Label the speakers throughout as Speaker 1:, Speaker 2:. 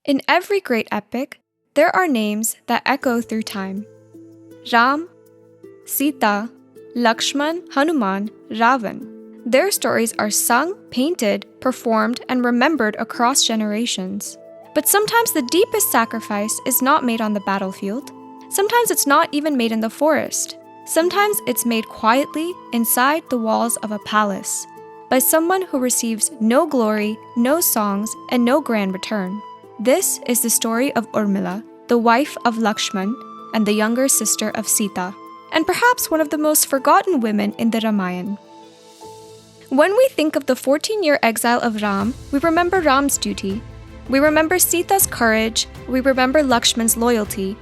Speaker 1: In every great epic, there are names that echo through time. Ram, Sita, Lakshman, Hanuman, Ravan. Their stories are sung, painted, performed, and remembered across generations. But sometimes the deepest sacrifice is not made on the battlefield. Sometimes it's not even made in the forest. Sometimes it's made quietly inside the walls of a palace, by someone who receives no glory, no songs, and no grand return. This is the story of Urmila, the wife of Lakshman and the younger sister of Sita, and perhaps one of the most forgotten women in the Ramayana. When we think of the 14-year exile of Ram, we remember Ram's duty. We remember Sita's courage, we remember Lakshman's loyalty.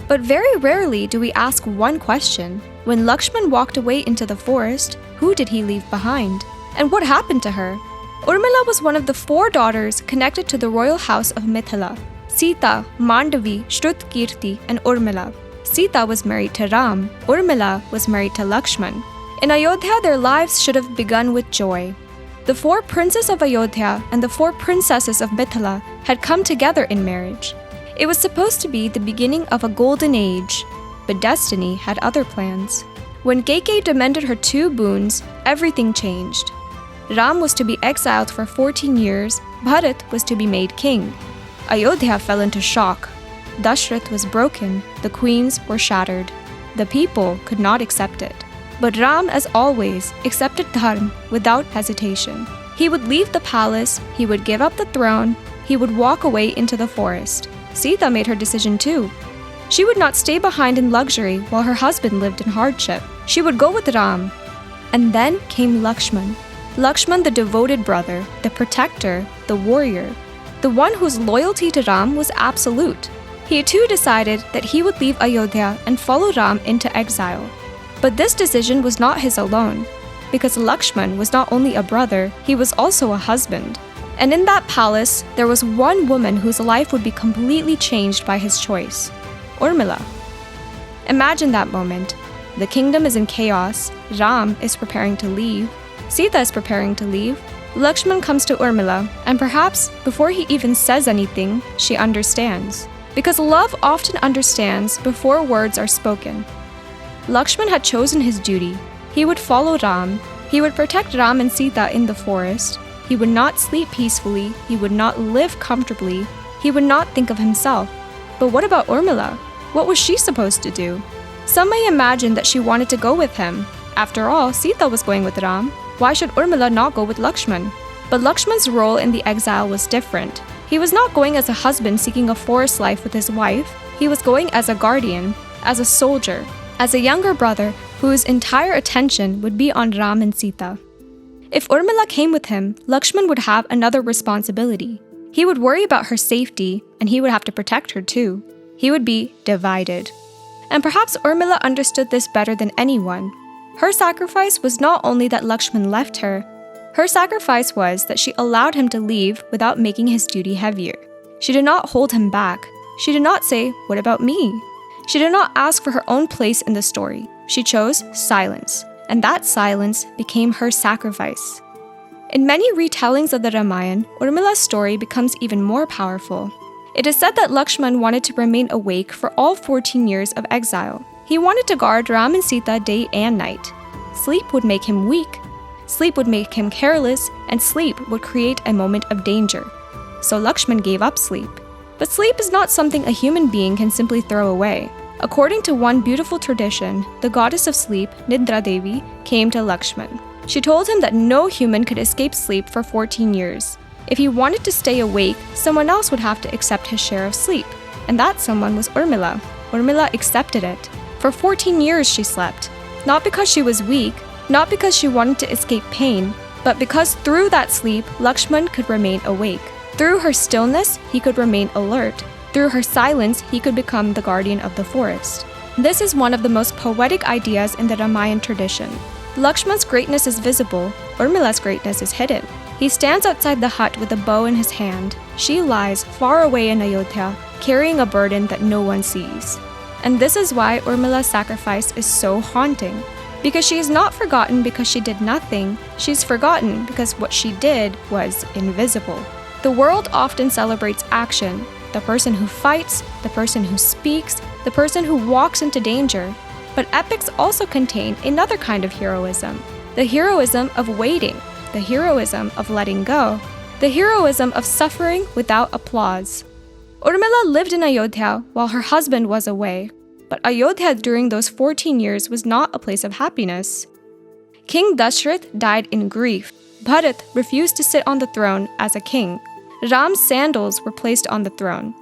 Speaker 1: But very rarely do we ask one question. When Lakshman walked away into the forest, who did he leave behind? And what happened to her? Urmila was one of the 4 daughters connected to the royal house of Mithila: Sita, Mandavi, Shrutkirti, and Urmila. Sita was married to Ram. Urmila was married to Lakshman. In Ayodhya, their lives should have begun with joy. The 4 princes of Ayodhya and the 4 princesses of Mithila had come together in marriage. It was supposed to be the beginning of a golden age, but destiny had other plans. When Kaikeyi demanded her 2 boons, everything changed. Ram was to be exiled for 14 years, Bharat was to be made king. Ayodhya fell into shock. Dashrath was broken, the queens were shattered. The people could not accept it. But Ram, as always, accepted dharma without hesitation. He would leave the palace, he would give up the throne, he would walk away into the forest. Sita made her decision too. She would not stay behind in luxury while her husband lived in hardship. She would go with Ram. And then came Lakshman. Lakshman, the devoted brother, the protector, the warrior, the one whose loyalty to Ram was absolute. He too decided that he would leave Ayodhya and follow Ram into exile. But this decision was not his alone, because Lakshman was not only a brother, he was also a husband. And in that palace, there was one woman whose life would be completely changed by his choice: Urmila. Imagine that moment. The kingdom is in chaos, Ram is preparing to leave, Sita is preparing to leave. Lakshman comes to Urmila, and perhaps before he even says anything, she understands. Because love often understands before words are spoken. Lakshman had chosen his duty. He would follow Ram. He would protect Ram and Sita in the forest. He would not sleep peacefully. He would not live comfortably. He would not think of himself. But what about Urmila? What was she supposed to do? Some may imagine that she wanted to go with him. After all, Sita was going with Ram. Why should Urmila not go with Lakshman? But Lakshman's role in the exile was different. He was not going as a husband seeking a forest life with his wife. He was going as a guardian, as a soldier, as a younger brother whose entire attention would be on Ram and Sita. If Urmila came with him, Lakshman would have another responsibility. He would worry about her safety, and he would have to protect her too. He would be divided. And perhaps Urmila understood this better than anyone. Her sacrifice was not only that Lakshman left her. Her sacrifice was that she allowed him to leave without making his duty heavier. She did not hold him back. She did not say, "What about me?" She did not ask for her own place in the story. She chose silence, and that silence became her sacrifice. In many retellings of the Ramayana, Urmila's story becomes even more powerful. It is said that Lakshman wanted to remain awake for all 14 years of exile. He wanted to guard Ram and Sita day and night. Sleep would make him weak. Sleep would make him careless, and sleep would create a moment of danger. So Lakshman gave up sleep. But sleep is not something a human being can simply throw away. According to one beautiful tradition, the goddess of sleep, Nidra Devi, came to Lakshman. She told him that no human could escape sleep for 14 years. If he wanted to stay awake, someone else would have to accept his share of sleep. And that someone was Urmila. Urmila accepted it. For 14 years she slept. Not because she was weak, not because she wanted to escape pain, but because through that sleep, Lakshman could remain awake. Through her stillness, he could remain alert. Through her silence, he could become the guardian of the forest. This is one of the most poetic ideas in the Ramayana tradition. Lakshman's greatness is visible, Urmila's greatness is hidden. He stands outside the hut with a bow in his hand. She lies far away in Ayodhya, carrying a burden that no one sees. And this is why Urmila's sacrifice is so haunting. Because she is not forgotten because she did nothing, she's forgotten because what she did was invisible. The world often celebrates action. the person who fights, the person who speaks, the person who walks into danger. But epics also contain another kind of heroism, the heroism of waiting, the heroism of letting go, the heroism of suffering without applause. Urmila lived in Ayodhya while her husband was away, but Ayodhya during those 14 years was not a place of happiness. King Dashrath died in grief. Bharat refused to sit on the throne as a king. Ram's sandals were placed on the throne.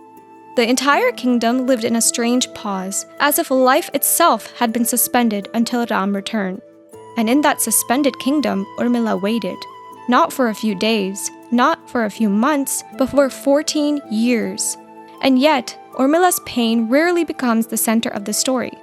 Speaker 1: The entire kingdom lived in a strange pause, as if life itself had been suspended until Ram returned. And in that suspended kingdom, Urmila waited. Not for a few days, not for a few months, but for 14 years. And yet, Urmila's pain rarely becomes the center of the story.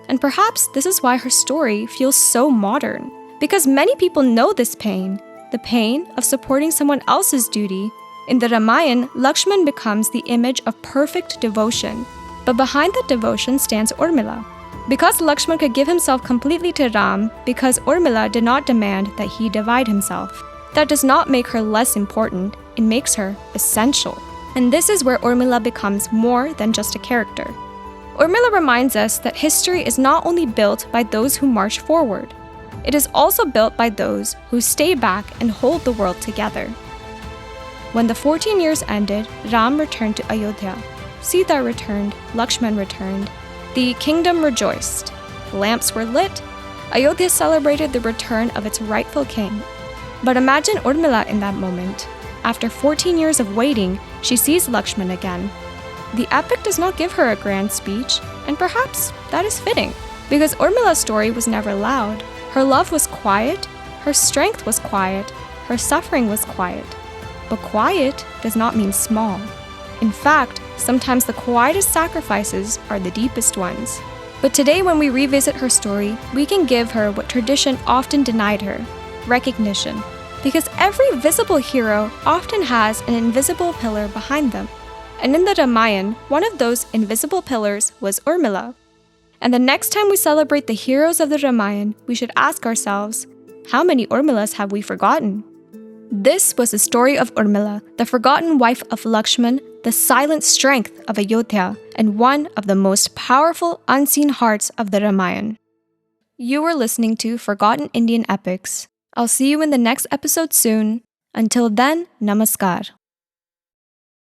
Speaker 1: And perhaps this is why her story feels so modern. Because many people know this pain, the pain of supporting someone else's duty. In the Ramayana, Lakshman becomes the image of perfect devotion. But behind that devotion stands Urmila. Because Lakshman could give himself completely to Ram, because Urmila did not demand that he divide himself. That does not make her less important, it makes her essential. And this is where Urmila becomes more than just a character. Urmila reminds us that history is not only built by those who march forward, it is also built by those who stay back and hold the world together. When the 14 years ended, Ram returned to Ayodhya. Sita returned, Lakshman returned. The kingdom rejoiced. Lamps were lit. Ayodhya celebrated the return of its rightful king. But imagine Urmila in that moment. After 14 years of waiting, she sees Lakshman again. The epic does not give her a grand speech, and perhaps that is fitting, because Urmila's story was never loud. Her love was quiet, her strength was quiet, her suffering was quiet. But quiet does not mean small. In fact, sometimes the quietest sacrifices are the deepest ones. But today when we revisit her story, we can give her what tradition often denied her, recognition. Because every visible hero often has an invisible pillar behind them. And in the Ramayana, one of those invisible pillars was Urmila. And the next time we celebrate the heroes of the Ramayana, we should ask ourselves, how many Urmilas have we forgotten? This was the story of Urmila, the forgotten wife of Lakshman, the silent strength of Ayodhya, and one of the most powerful unseen hearts of the Ramayana. You were listening to Forgotten Indian Epics. I'll see you in the next episode soon. Until then, namaskar.